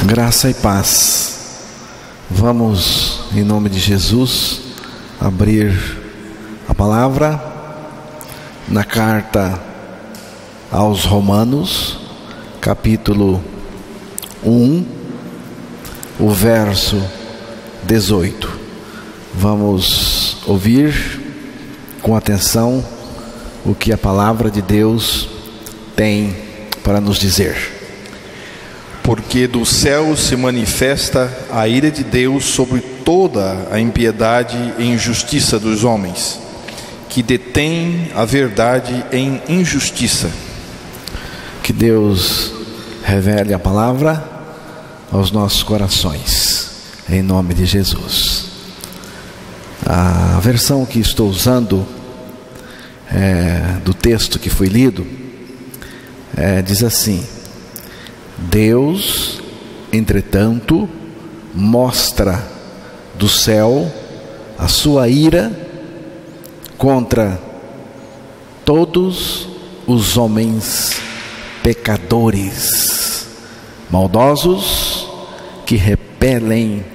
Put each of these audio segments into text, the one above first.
Graça e paz. Vamos, em nome de Jesus, abrir a palavra na carta aos Romanos, capítulo 1, o verso 18. Vamos ouvir com atenção o que a palavra de Deus tem para nos dizer. Porque do céu se manifesta a ira de Deus sobre toda a impiedade e injustiça dos homens, que detêm a verdade em injustiça. Que Deus revele a palavra aos nossos corações, em nome de Jesus. A versão que estou usando do texto que foi lido diz assim: Deus, entretanto, mostra do céu a sua ira contra todos os homens pecadores, maldosos, que repelem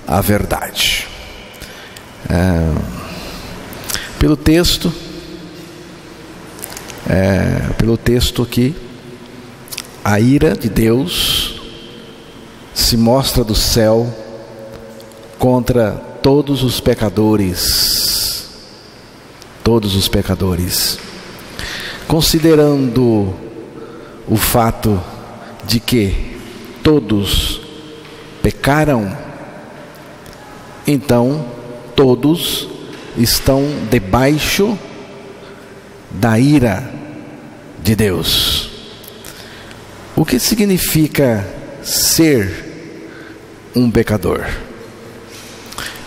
a verdade. Pelo texto aqui, a ira de Deus se mostra do céu contra todos os pecadores. Todos os pecadores. Considerando o fato de que todos pecaram, então todos estão debaixo da ira de Deus. O que significa ser um pecador?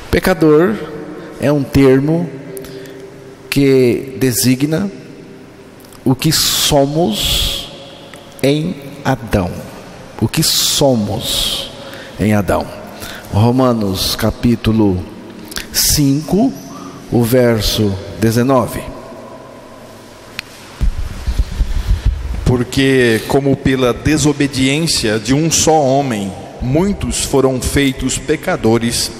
Pecador é um termo que designa o que somos em Adão. O que somos em Adão. Romanos capítulo 5, o verso 19. Porque como pela desobediência de um só homem muitos foram feitos pecadores,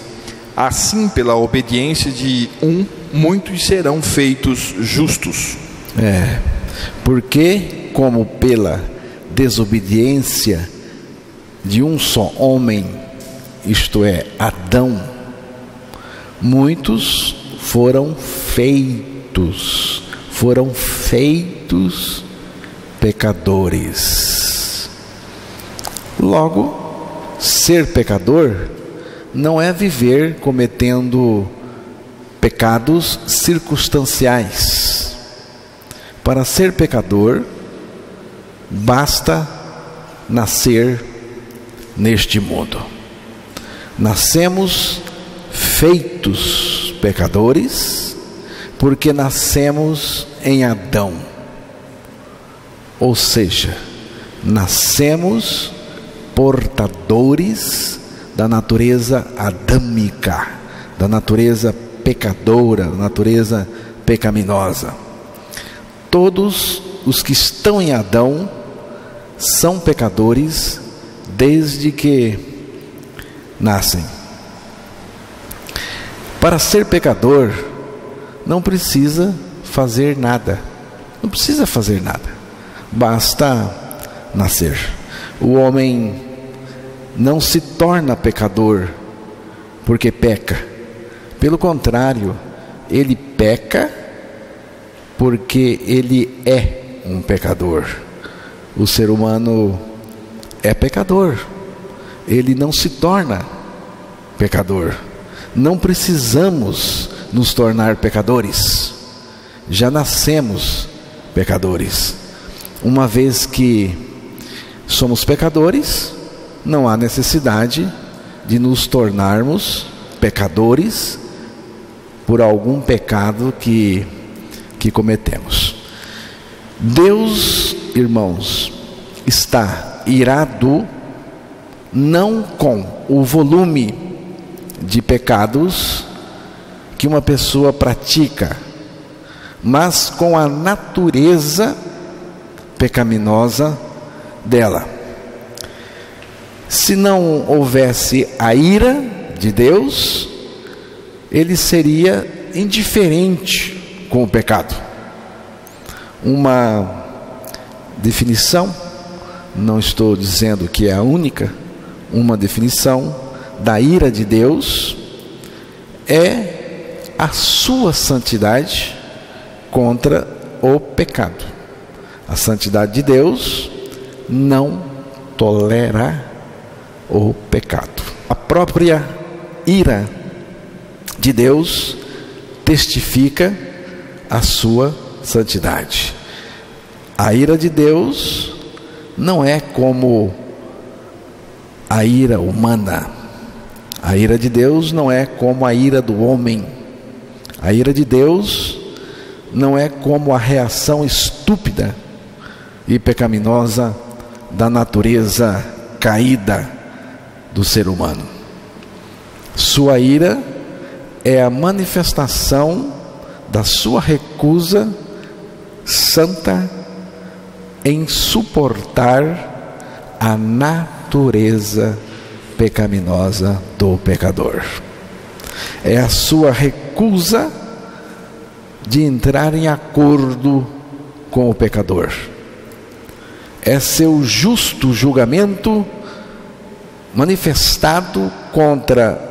assim pela obediência de um muitos serão feitos justos. Porque como pela desobediência de um só homem, isto é, Adão, muitos foram feitos pecadores. Logo, ser pecador não é viver cometendo pecados circunstanciais. Para ser pecador, basta nascer neste mundo. Nascemos feitos pecadores, porque nascemos em Adão. Ou seja, nascemos portadores da natureza adâmica, da natureza pecadora, da natureza pecaminosa. Todos os que estão em Adão são pecadores desde que nascem. Para ser pecador, não precisa fazer nada. Não precisa fazer nada. Basta nascer. O homem não se torna pecador porque peca. Pelo contrário, ele peca porque ele é um pecador. O ser humano é pecador. Ele não se torna pecador. Não precisamos nos tornar pecadores. Já nascemos pecadores. Uma vez que somos pecadores, não há necessidade de nos tornarmos pecadores por algum pecado que cometemos. Deus, irmãos, está irado não com o volume de pecados que uma pessoa pratica, mas com a natureza pecaminosa dela. Se não houvesse a ira de Deus, ele seria indiferente com o pecado. Uma definição, não estou dizendo que é a única, uma definição da ira de Deus é a sua santidade contra o pecado. A santidade de Deus não tolera o pecado. A própria ira de Deus testifica a sua santidade. A ira de Deus não é como a ira humana. A ira de Deus não é como a ira do homem. A ira de Deus não é como a reação estúpida e pecaminosa da natureza caída do ser humano. Sua ira é a manifestação da sua recusa santa em suportar a natureza pecaminosa do pecador. É a sua recusa de entrar em acordo com o pecador. É seu justo julgamento manifestado contra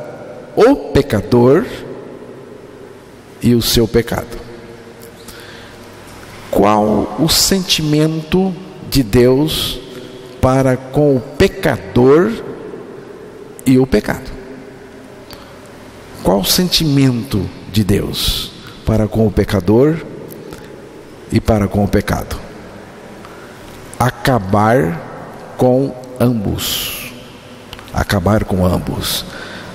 o pecador e o seu pecado. Qual o sentimento de Deus para com o pecador e o pecado? Qual o sentimento de Deus para com o pecador e para com o pecado? Acabar com ambos. Acabar com ambos.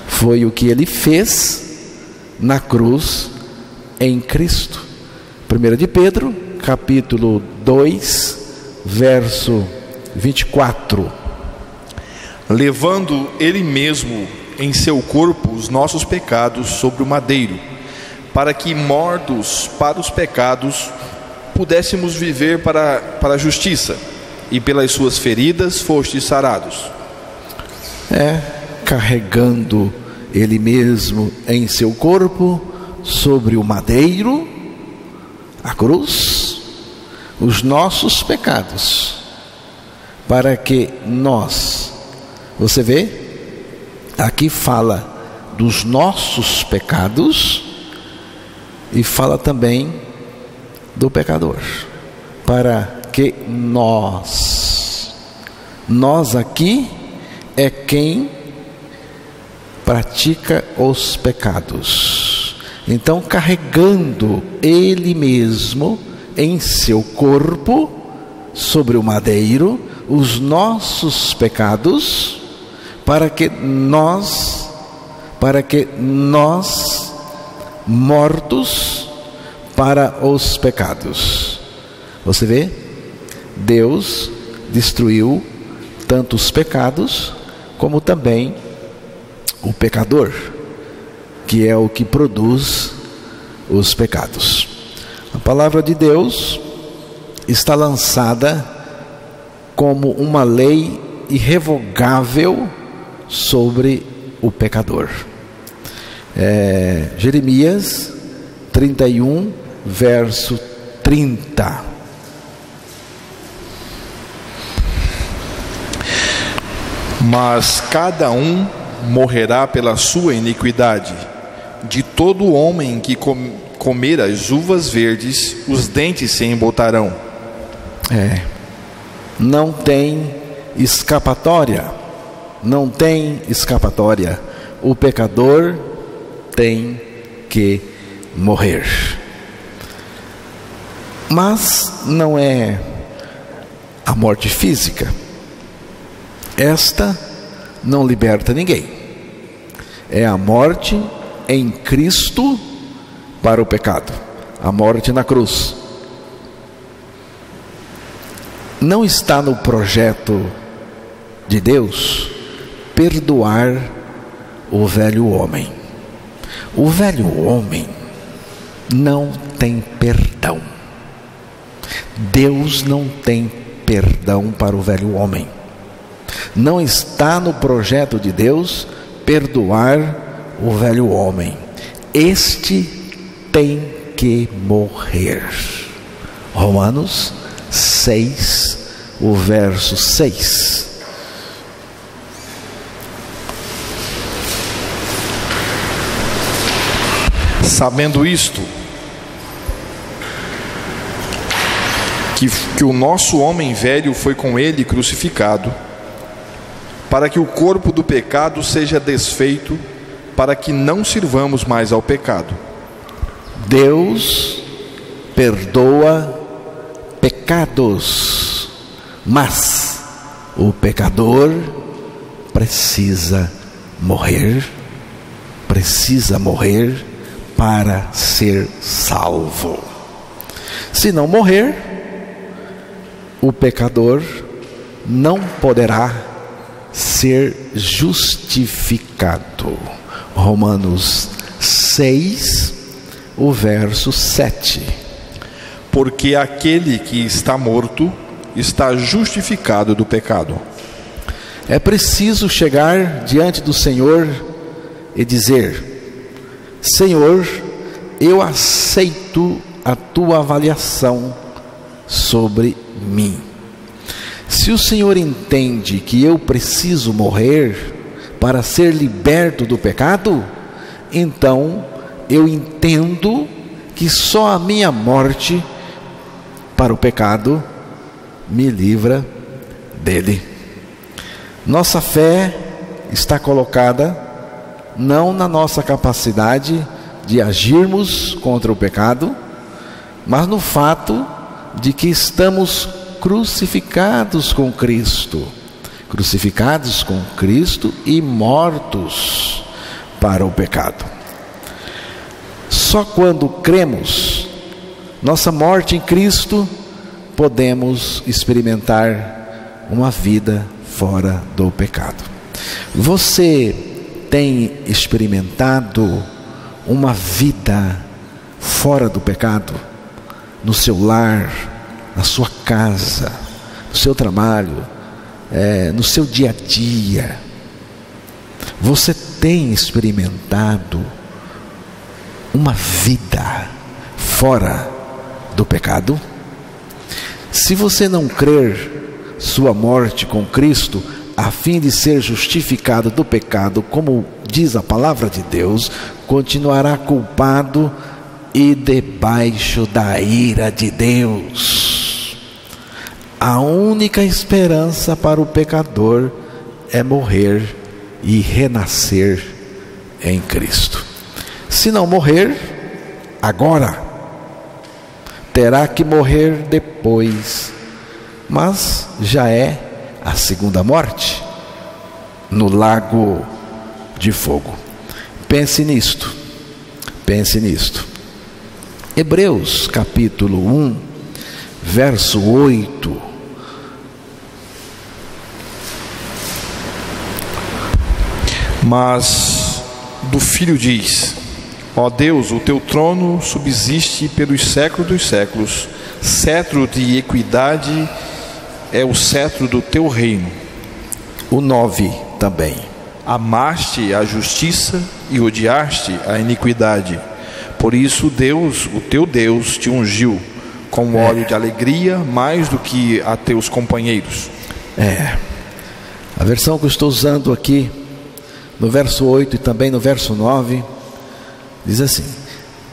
Foi o que ele fez na cruz em Cristo. 1 de Pedro, capítulo 2, verso 24. Levando ele mesmo em seu corpo os nossos pecados sobre o madeiro, para que, mortos para os pecados, pudéssemos viver para a justiça, e pelas suas feridas fostes sarados. Carregando ele mesmo em seu corpo sobre o madeiro, a cruz, os nossos pecados, para que nós, você vê, aqui fala dos nossos pecados e fala também do pecador, para que nós aqui é quem pratica os pecados. Então, carregando ele mesmo em seu corpo sobre o madeiro os nossos pecados, para que nós mortos para os pecados. Você vê? Deus destruiu tanto os pecados como também o pecador, que é o que produz os pecados. A palavra de Deus está lançada como uma lei irrevogável sobre o pecador. Jeremias 31, verso 30. Mas cada um morrerá pela sua iniquidade. De todo homem que comer as uvas verdes, os dentes se embotarão. Não tem escapatória. Não tem escapatória. O pecador tem que morrer. Mas não é a morte física. Esta não liberta ninguém. É a morte em Cristo para o pecado. A morte na cruz. Não está no projeto de Deus perdoar o velho homem. O velho homem não tem perdão. Deus não tem perdão para o velho homem. Não está no projeto de Deus perdoar o velho homem. Este tem que morrer. Romanos 6, o verso 6. Sabendo isto, que o nosso homem velho foi com ele crucificado, para que o corpo do pecado seja desfeito, para que não sirvamos mais ao pecado. Deus perdoa pecados, mas o pecador precisa morrer para ser salvo. Se não morrer, o pecador não poderá ser justificado. Romanos 6, o verso 7. Porque aquele que está morto está justificado do pecado. É preciso chegar diante do Senhor e dizer: Senhor, eu aceito a tua avaliação sobre mim. Se o Senhor entende que eu preciso morrer para ser liberto do pecado, então eu entendo que só a minha morte para o pecado me livra dele. Nossa fé está colocada não na nossa capacidade de agirmos contra o pecado, mas no fato de que estamos crucificados com Cristo e mortos para o pecado. Só quando cremos nossa morte em Cristo, podemos experimentar uma vida fora do pecado. Você tem experimentado uma vida fora do pecado? No seu lar, na sua casa, no seu trabalho, no seu dia a dia? Você tem experimentado uma vida fora do pecado? Se você não crer sua morte com Cristo, a fim de ser justificado do pecado, como diz a palavra de Deus, continuará culpado e debaixo da ira de Deus. A única esperança para o pecador é morrer e renascer em Cristo. Se não morrer agora, terá que morrer depois, mas já é a segunda morte, no lago de fogo. Pense nisto. Hebreus capítulo 1, verso 8. Mas do Filho diz: ó Deus, o teu trono subsiste pelos séculos dos séculos, cetro de equidade é o cetro do teu reino. O 9 também. Amaste a justiça e odiaste a iniquidade. Por isso Deus, o teu Deus, te ungiu com óleo de alegria mais do que a teus companheiros. A versão que eu estou usando aqui, no verso 8 e também no verso 9, diz assim: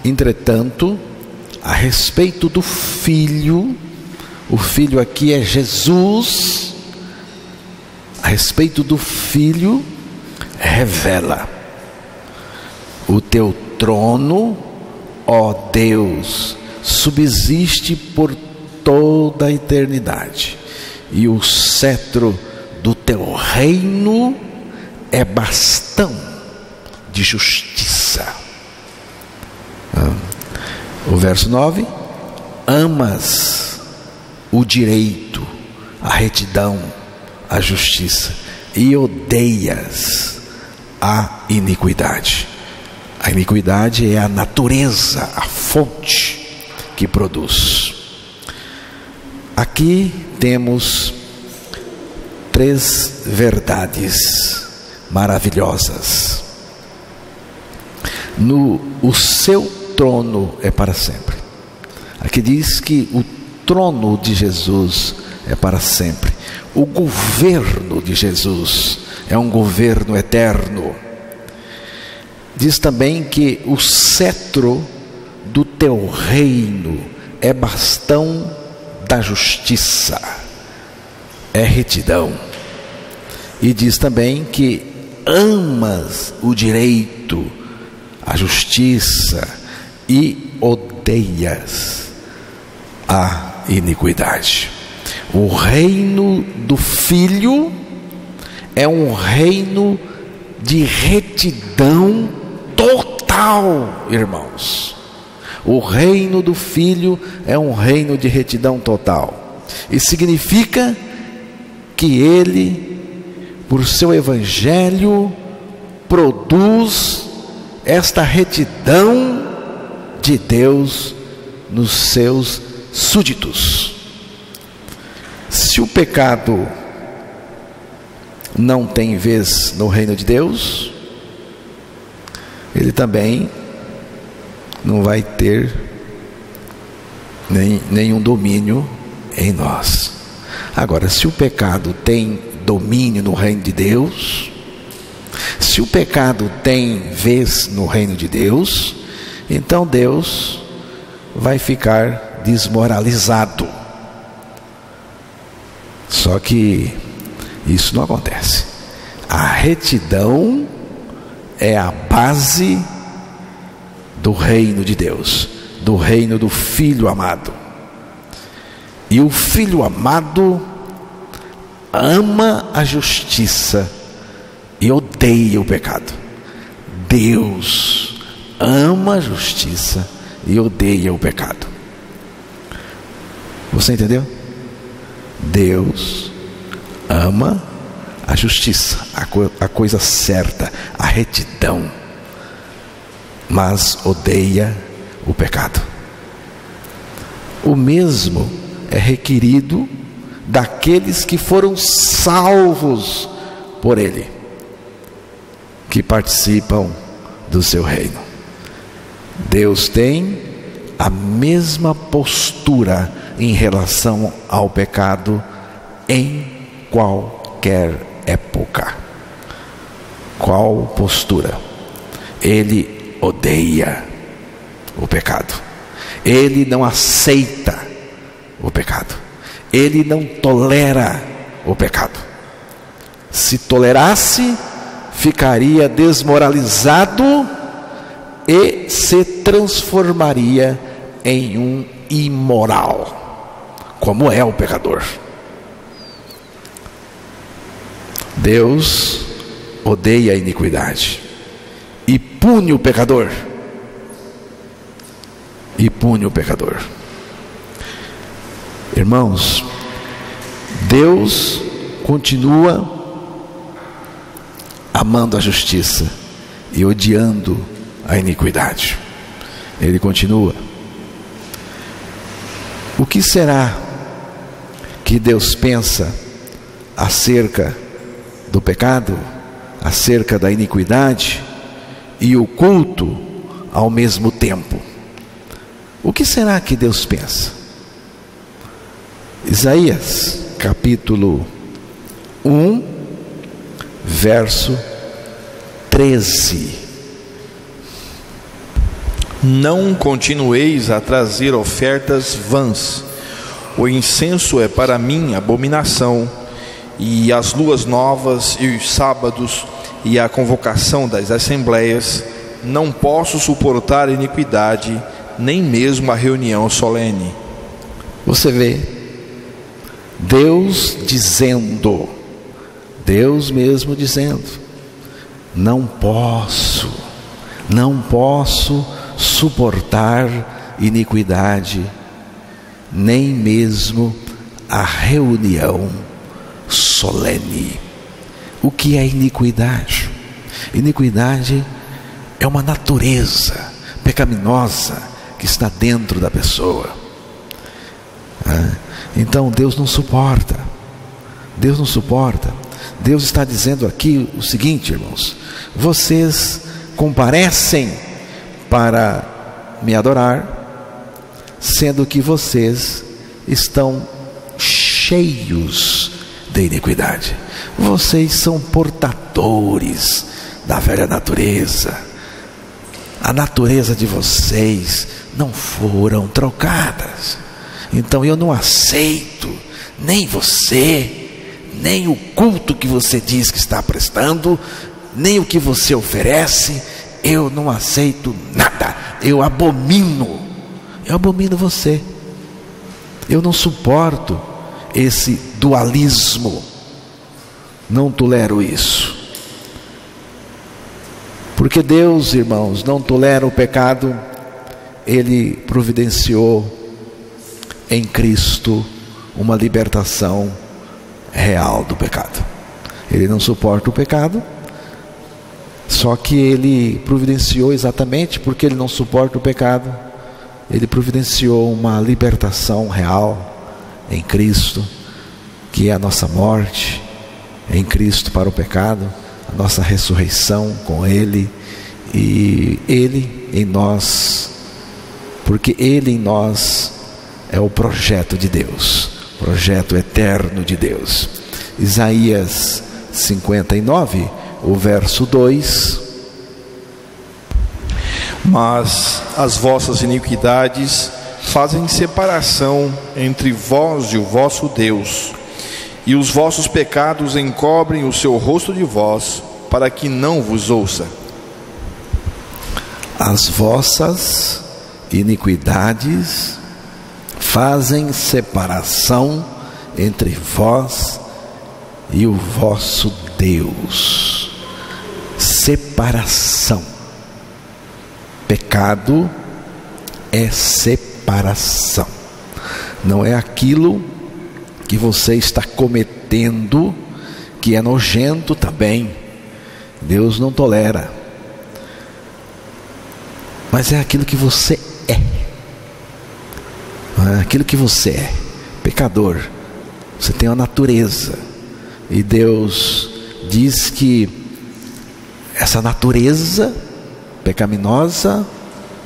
entretanto, a respeito do Filho, o Filho aqui é Jesus, a respeito do Filho, revela: o teu trono, ó Deus, subsiste por toda a eternidade, e o cetro do teu reino é bastão de justiça. O verso 9: amas o direito, a retidão, a justiça, e odeias a iniquidade. A iniquidade é a natureza, a fonte que produz. Aqui temos 3 verdades maravilhosas. O seu trono é para sempre. Aqui diz que o trono de Jesus é para sempre. O governo de Jesus é um governo eterno. Diz também que o cetro do teu reino é bastão da justiça, é retidão. E diz também que amas o direito, a justiça e odeias a iniquidade. O reino do Filho é um reino de retidão total, irmãos. O reino do Filho é um reino de retidão total. E significa que Ele, por seu Evangelho, produz esta retidão de Deus nos seus súditos. Se o pecado não tem vez no reino de Deus, ele também não vai ter nenhum domínio em nós. Agora, se o pecado tem domínio no reino de Deus, se o pecado tem vez no reino de Deus, então Deus vai ficar desmoralizado. Só que isso não acontece. A retidão é a base do reino de Deus, do reino do Filho amado. E o Filho amado ama a justiça e odeia o pecado. Deus ama a justiça e odeia o pecado. Você entendeu? Deus ama a justiça, a coisa certa, a retidão, mas odeia o pecado. O mesmo é requerido daqueles que foram salvos por Ele, que participam do seu reino. Deus tem a mesma postura em relação ao pecado em qualquer época. Qual postura? Ele odeia o pecado. Ele não aceita o pecado. Ele não tolera o pecado. Se tolerasse, ficaria desmoralizado e se transformaria em um imoral, como é o pecador. Deus odeia a iniquidade e pune o pecador. E pune o pecador. Irmãos, Deus continua amando a justiça e odiando a iniquidade. Ele continua. O que será que Deus pensa acerca do pecado, acerca da iniquidade e o culto ao mesmo tempo? O que será que Deus pensa? Isaías capítulo 1, verso 13. Não continueis a trazer ofertas vãs. O incenso é para mim abominação, e as luas novas e os sábados e a convocação das assembleias. Não posso suportar iniquidade, nem mesmo a reunião solene. Você vê Deus dizendo, Deus mesmo dizendo: não posso suportar iniquidade, nem mesmo a reunião solene. O que é iniquidade? Iniquidade é uma natureza pecaminosa que está dentro da pessoa. Então Deus não suporta. Deus não suporta. Deus está dizendo aqui o seguinte, irmãos: vocês comparecem para me adorar, sendo que vocês estão cheios de iniquidade. Vocês são portadores da velha natureza. A natureza de vocês não foram trocadas. Então eu não aceito nem você, nem o culto que você diz que está prestando, nem o que você oferece. Eu não aceito nada. Eu abomino você. Eu não suporto esse dualismo. Não tolero isso. Porque Deus, irmãos, não tolera o pecado. Ele providenciou em Cristo uma libertação real do pecado. Ele não suporta o pecado, só que Ele providenciou, exatamente porque Ele não suporta o pecado, Ele providenciou uma libertação real em Cristo, que é a nossa morte em Cristo para o pecado, a nossa ressurreição com Ele, e Ele em nós, porque Ele em nós é o projeto de Deus, projeto eterno de Deus. Isaías 59, o verso 2: Mas as vossas iniquidades fazem separação entre vós e o vosso Deus, e os vossos pecados encobrem o seu rosto de vós, para que não vos ouça. As vossas iniquidades fazem separação entre vós e o vosso Deus. Separação. Pecado é separação. Não é aquilo que você está cometendo que é nojento também. Deus não tolera. Mas é aquilo que você é. Aquilo que você é, pecador. Você tem uma natureza, e Deus diz que essa natureza pecaminosa,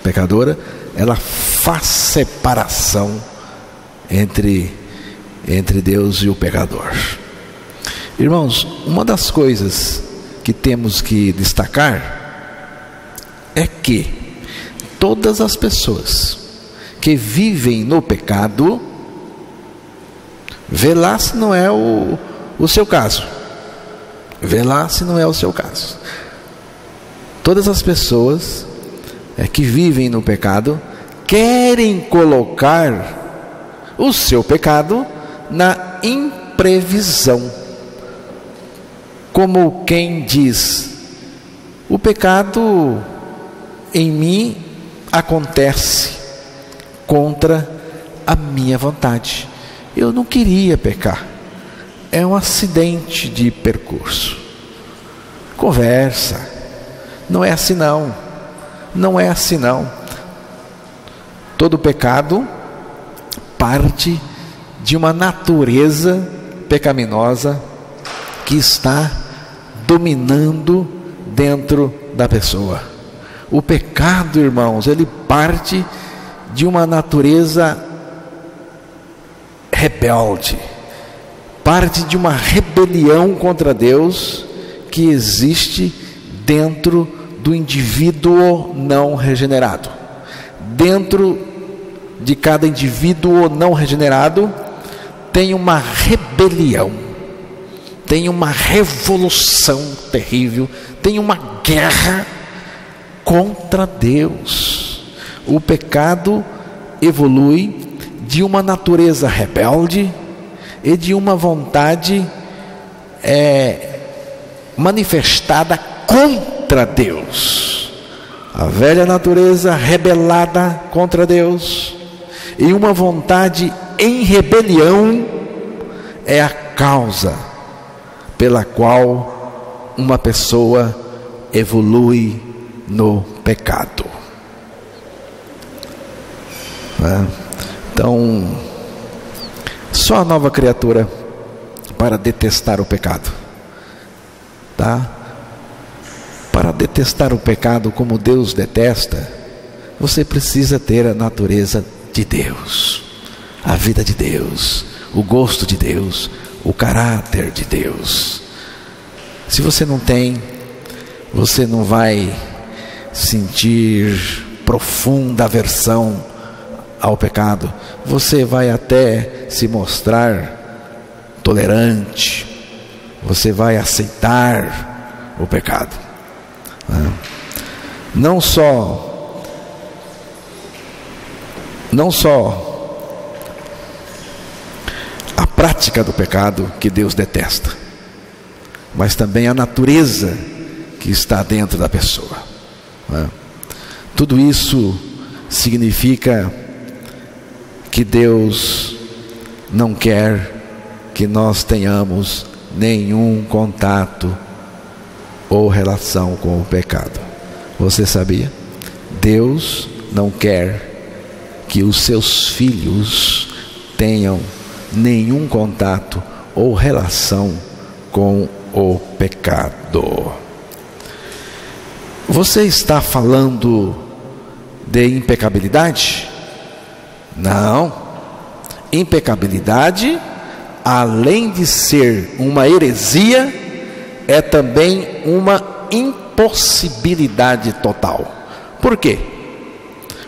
pecadora, ela faz separação entre Deus e o pecador. Irmãos, uma das coisas que temos que destacar é que todas as pessoas que vivem no pecado, vê lá se não é o seu caso. Vê lá se não é o seu caso. Todas as pessoas que vivem no pecado querem colocar o seu pecado na imprevisão. Como quem diz: o pecado em mim acontece contra a minha vontade. Eu não queria pecar. É um acidente de percurso. Conversa. Não é assim não. Não é assim não. Todo pecado parte de uma natureza pecaminosa que está dominando dentro da pessoa. O pecado, irmãos, ele parte de uma natureza rebelde, parte de uma rebelião contra Deus que existe dentro do indivíduo não regenerado. Dentro de cada indivíduo não regenerado tem uma rebelião, tem uma revolução terrível, tem uma guerra contra Deus. O pecado evolui de uma natureza rebelde e de uma vontade manifestada contra Deus. A velha natureza rebelada contra Deus e uma vontade em rebelião é a causa pela qual uma pessoa evolui no pecado. Então, só a nova criatura para detestar o pecado, tá? Para detestar o pecado como Deus detesta, você precisa ter a natureza de Deus, a vida de Deus, o gosto de Deus, o caráter de Deus. Se você não tem, você não vai sentir profunda aversão ao pecado. Você vai até se mostrar tolerante, você vai aceitar o pecado. Não só a prática do pecado que Deus detesta, mas também a natureza que está dentro da pessoa. Tudo isso significa que Deus não quer que nós tenhamos nenhum contato ou relação com o pecado. Você sabia? Deus não quer que os seus filhos tenham nenhum contato ou relação com o pecado. Você está falando de impecabilidade? Não. Impecabilidade, além de ser uma heresia, é também uma impossibilidade total. Por quê?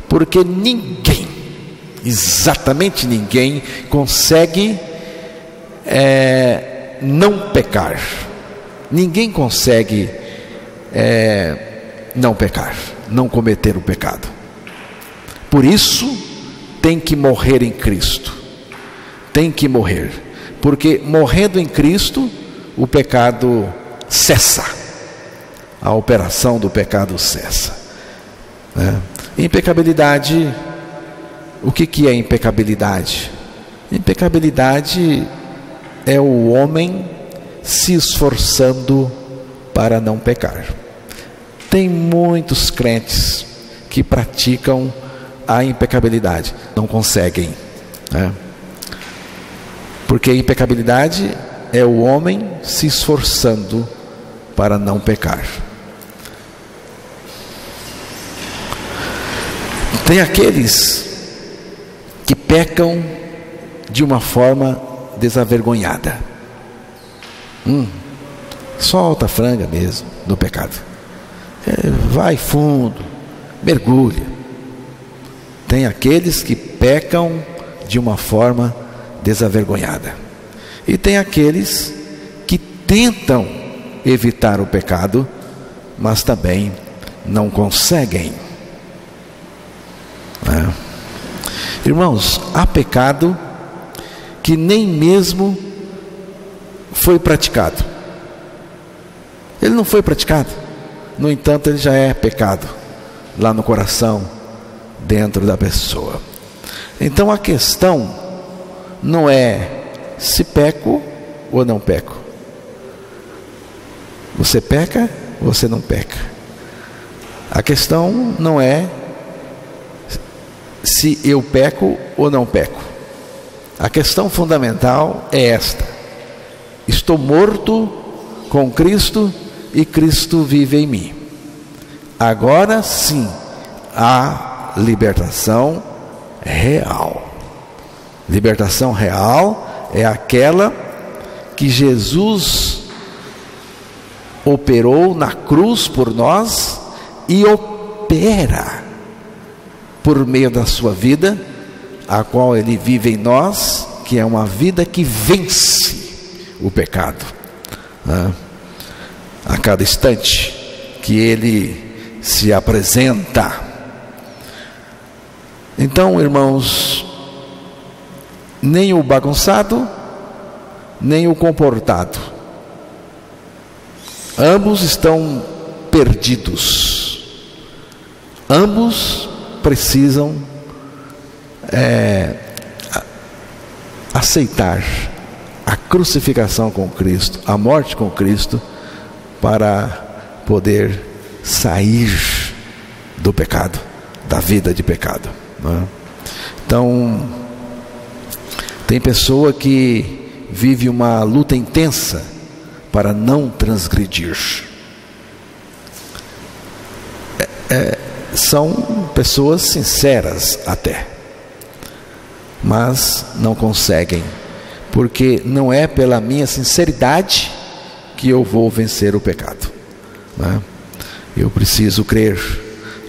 Porque ninguém, exatamente ninguém, consegue não pecar. Ninguém consegue não pecar, não cometer o pecado. Por isso tem que morrer em Cristo. Tem que morrer, porque morrendo em Cristo o pecado cessa, a operação do pecado cessa. Impecabilidade, o que é impecabilidade? Impecabilidade é o homem se esforçando para não pecar. Tem muitos crentes que praticam a impecabilidade, não conseguem, porque impecabilidade é o homem se esforçando para não pecar. Tem aqueles que pecam de uma forma desavergonhada. Solta a franga mesmo no pecado. Vai fundo, mergulha. Tem aqueles que pecam de uma forma desavergonhada. E tem aqueles que tentam evitar o pecado, mas também não conseguem. Irmãos, há pecado que nem mesmo foi praticado. Ele não foi praticado, no entanto ele já é pecado lá no coração, dentro da pessoa. Então a questão não é se peco ou não peco. Você peca, você não peca. A questão não é se eu peco ou não peco. A questão fundamental é esta: estou morto com Cristo e Cristo vive em mim. Agora sim há libertação real. Libertação real é aquela que Jesus operou na cruz por nós e opera por meio da sua vida, a qual Ele vive em nós, que é uma vida que vence o pecado, a cada instante que Ele se apresenta. Então, irmãos, nem o bagunçado, nem o comportado, ambos estão perdidos. Ambos precisam aceitar a crucificação com Cristo, a morte com Cristo, para poder sair do pecado, da vida de pecado. Então, tem pessoa que vive uma luta intensa para não transgredir. São pessoas sinceras até, mas não conseguem, porque não é pela minha sinceridade que eu vou vencer o pecado, né? Eu preciso crer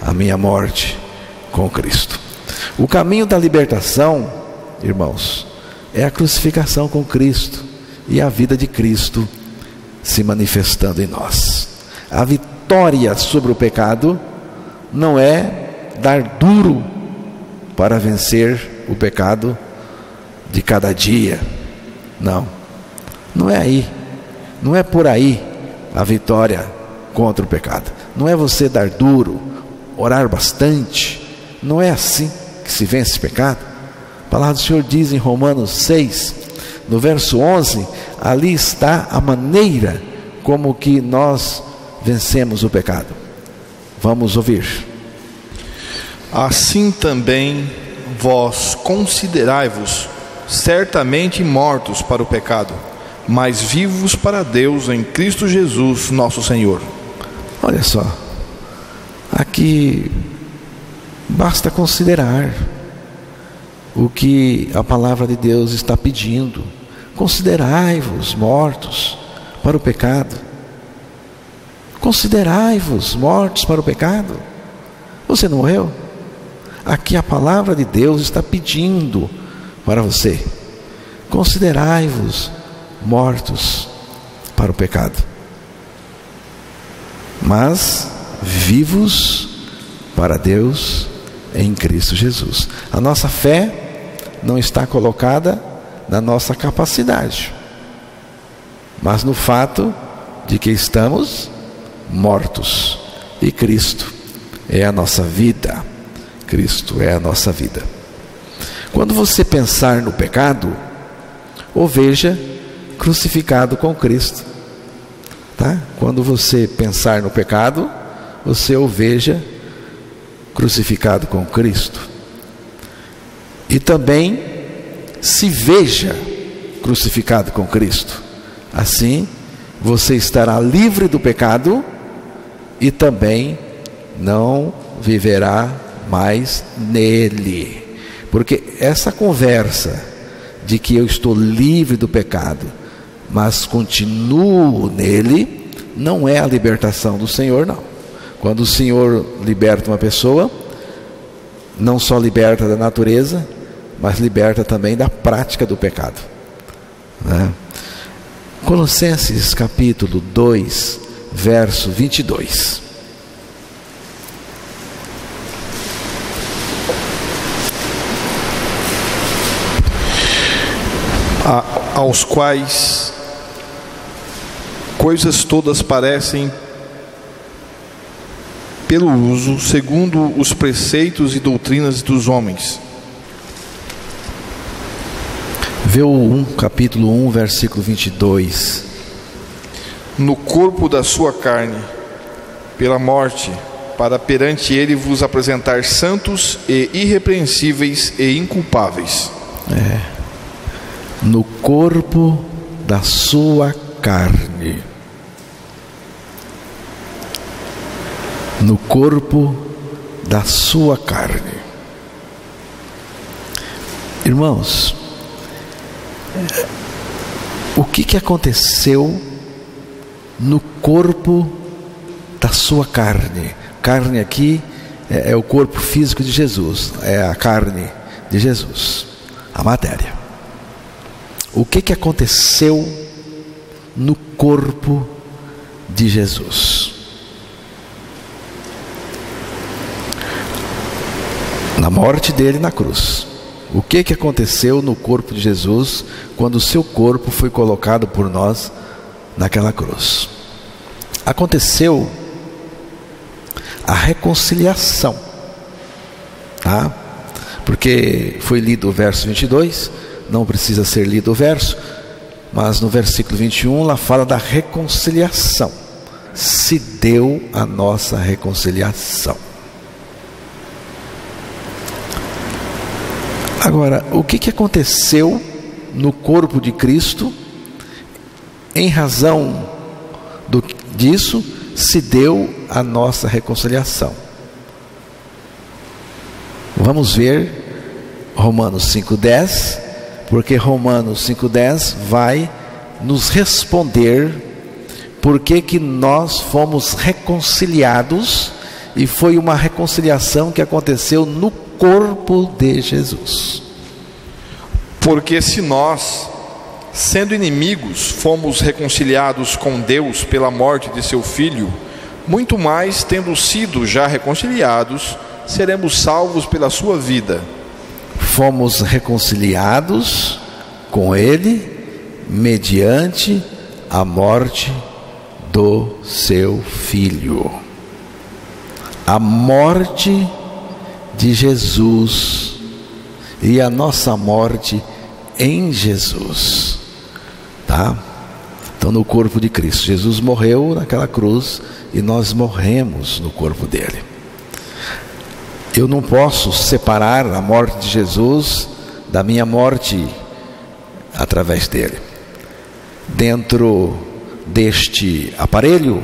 a minha morte com Cristo. O caminho da libertação, irmãos, é a crucificação com Cristo e a vida de Cristo se manifestando em nós. A vitória sobre o pecado não é dar duro para vencer o pecado de cada dia. Não é aí, não é por aí a vitória contra o pecado. Não é você dar duro, orar bastante. Não é assim que se vence o pecado. A palavra do Senhor diz em Romanos 6, no verso 11, ali está a maneira como que nós vencemos o pecado. Vamos ouvir. Assim também vós considerai-vos certamente mortos para o pecado, mas vivos para Deus em Cristo Jesus, nosso Senhor. Olha só, aqui basta considerar o que a palavra de Deus está pedindo. Considerai-vos mortos para o pecado. Considerai-vos mortos para o pecado. Você não morreu? Aqui a palavra de Deus está pedindo para você: considerai-vos mortos para o pecado, mas vivos para Deus em Cristo Jesus. A nossa fé não está colocada na nossa capacidade, mas no fato de que estamos mortos, e Cristo é a nossa vida. Cristo é a nossa vida. Quando você pensar no pecado, o veja crucificado com Cristo, tá? Quando você pensar no pecado, você o veja crucificado com Cristo. E também se veja crucificado com Cristo. Assim, você estará livre do pecado e também não viverá mais nele. Porque essa conversa de que eu estou livre do pecado, mas continuo nele, não é a libertação do Senhor, não. Quando o Senhor liberta uma pessoa, não só liberta da natureza, mas liberta também da prática do pecado, né? Colossenses capítulo 2, verso 22. Aos quais coisas todas parecem pelo uso, segundo os preceitos e doutrinas dos homens. Vê o capítulo 1, versículo 22. No corpo da sua carne, pela morte, para perante ele vos apresentar santos e irrepreensíveis e inculpáveis. No corpo da sua carne. No corpo da sua carne. Irmãos, o que aconteceu no corpo da sua carne? Carne aqui é o corpo físico de Jesus, é a carne de Jesus, a matéria. O que aconteceu no corpo de Jesus? Na morte dele na cruz. O que aconteceu no corpo de Jesus quando o seu corpo foi colocado por nós naquela cruz? Aconteceu a reconciliação, tá? Porque foi lido o verso 22, não precisa ser lido o verso, mas no versículo 21 lá fala da reconciliação. Se deu a nossa reconciliação. Agora, o que aconteceu no corpo de Cristo, em razão disso, se deu a nossa reconciliação. Vamos ver Romanos 5,10, porque Romanos 5,10 vai nos responder por que nós fomos reconciliados, e foi uma reconciliação que aconteceu no corpo de Jesus. Porque se nós, sendo inimigos, fomos reconciliados com Deus pela morte de seu Filho, muito mais, tendo sido já reconciliados, seremos salvos pela sua vida. Fomos reconciliados com Ele mediante a morte do seu Filho. A morte de Jesus e a nossa morte em Jesus, tá? Então, no corpo de Cristo, Jesus morreu naquela cruz e nós morremos no corpo dele. Eu não posso separar a morte de Jesus da minha morte através dele. Dentro deste aparelho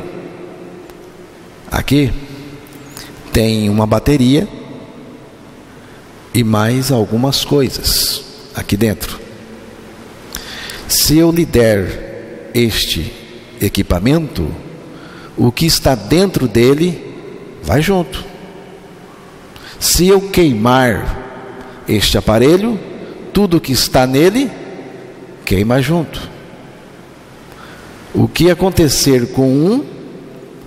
aqui tem uma bateria e mais algumas coisas aqui dentro. Se eu lhe der este equipamento, o que está dentro dele vai junto. Se eu queimar este aparelho, tudo que está nele queima junto. O que acontecer com um,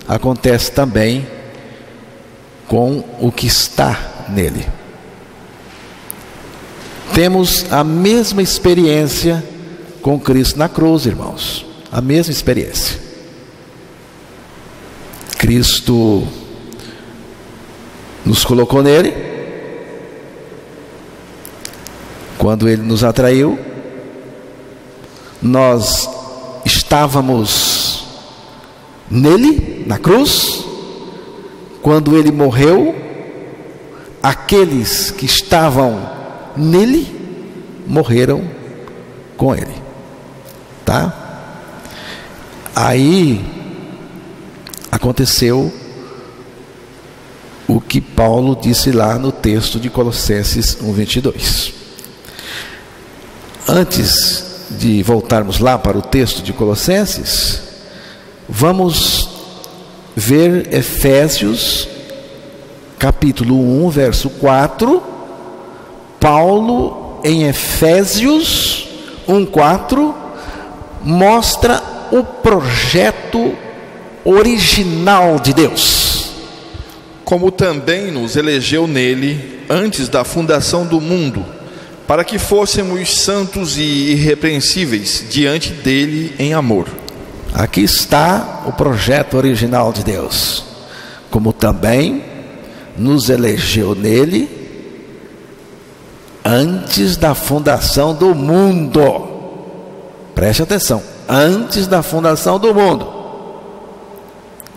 acontece também com o que está nele. Temos a mesma experiência com Cristo na cruz, irmãos. A mesma experiência. Cristo nos colocou nele. Quando ele nos atraiu, nós estávamos nele, na cruz. Quando ele morreu, aqueles que estavam nele morreram com ele, tá? Aí aconteceu o que Paulo disse lá no texto de Colossenses 1:22. Antes de voltarmos lá para o texto de Colossenses, vamos ver Efésios capítulo 1, verso 4. Paulo, em Efésios 1:4, mostra o projeto original de Deus. Como também nos elegeu nele antes da fundação do mundo, para que fôssemos santos e irrepreensíveis diante dele em amor. Aqui está o projeto original de Deus. Como também nos elegeu nele antes da fundação do mundo. Preste atenção, antes da fundação do mundo.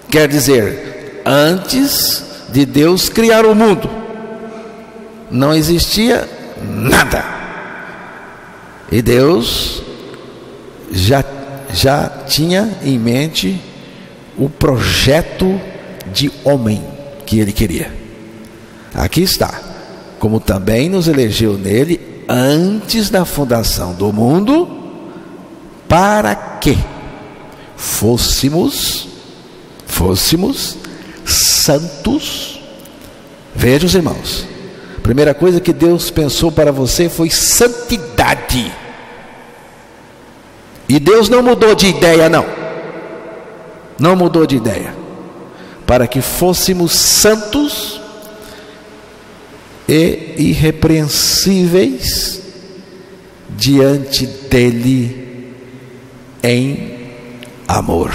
Quer dizer, antes de Deus criar o mundo, não existia nada. E Deus já tinha em mente o projeto de homem que ele queria. Aqui está. Como também nos elegeu nele antes da fundação do mundo, para que fôssemos santos. Vejam, os irmãos, a primeira coisa que Deus pensou para você foi santidade. E Deus não mudou de ideia, não mudou de ideia. Para que fôssemos santos e irrepreensíveis diante dele em amor.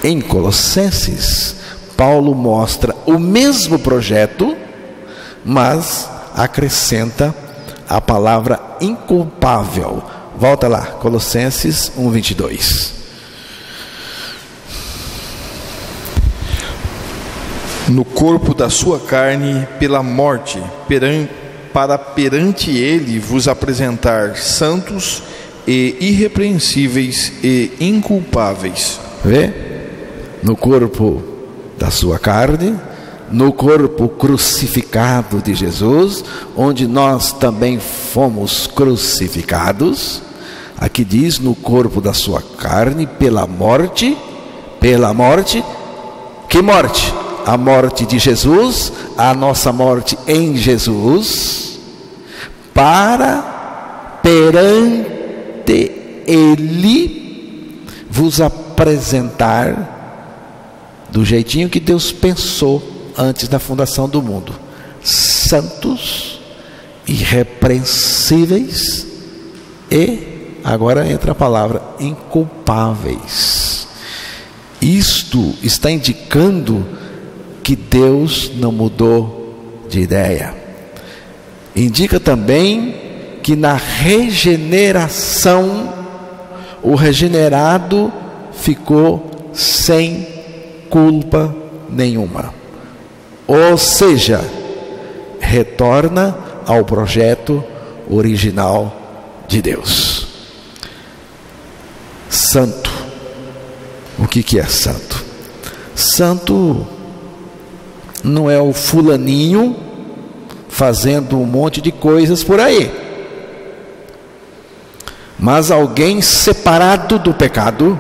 Em Colossenses, Paulo mostra o mesmo projeto, mas acrescenta a palavra inculpável. Volta lá, Colossenses 1:22. No corpo da sua carne, pela morte, para perante ele vos apresentar santos e irrepreensíveis e inculpáveis. Vê? No corpo da sua carne, no corpo crucificado de Jesus, onde nós também fomos crucificados. Aqui diz, no corpo da sua carne, pela morte, que morte? A morte de Jesus, a nossa morte em Jesus, para perante ele vos apresentar do jeitinho que Deus pensou antes da fundação do mundo, santos, irrepreensíveis e, agora entra a palavra, inculpáveis. Isto está indicando que Deus não mudou de ideia. Indica também que na regeneração o regenerado ficou sem culpa nenhuma. Ou seja, retorna ao projeto original de Deus. Santo. O que é santo? Santo não é o fulaninho fazendo um monte de coisas por aí, mas alguém separado do pecado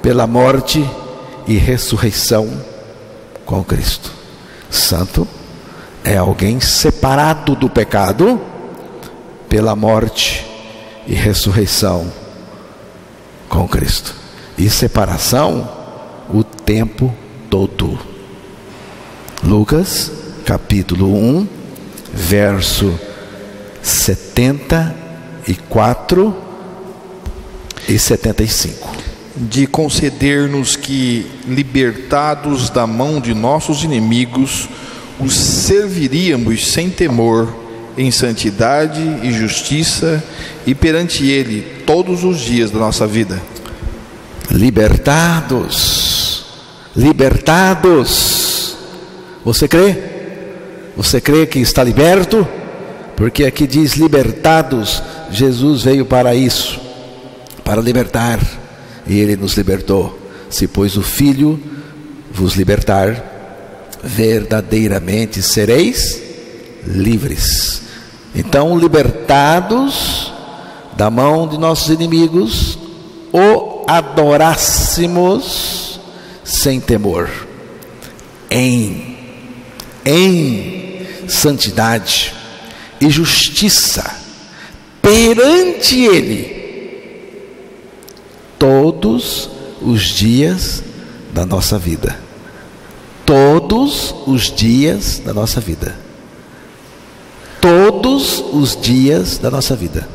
pela morte e ressurreição com Cristo. Santo é alguém separado do pecado pela morte e ressurreição com Cristo. E separação o tempo todo. Lucas capítulo 1, verso 74 e 75. De conceder-nos que, libertados da mão de nossos inimigos, os serviríamos sem temor, em santidade e justiça, e perante ele todos os dias da nossa vida. Libertados, libertados. Você crê? Você crê que está liberto? Porque aqui diz libertados. Jesus veio para isso, para libertar, e ele nos libertou. Se pois o Filho vos libertar, verdadeiramente sereis livres. Então, libertados da mão de nossos inimigos, o adorássemos sem temor, em santidade e justiça perante ele todos os dias da nossa vida. Todos os dias da nossa vida. Todos os dias da nossa vida.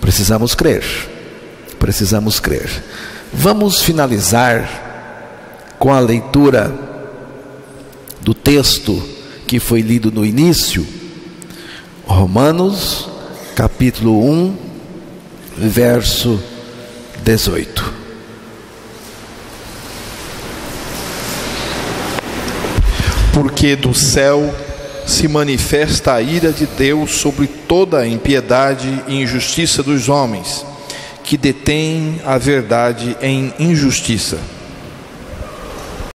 Precisamos crer. Precisamos crer. Vamos finalizar com a leitura do texto que foi lido no início, Romanos capítulo 1, verso 18. Porque do céu se manifesta a ira de Deus sobre toda a impiedade e injustiça dos homens, que detêm a verdade em injustiça.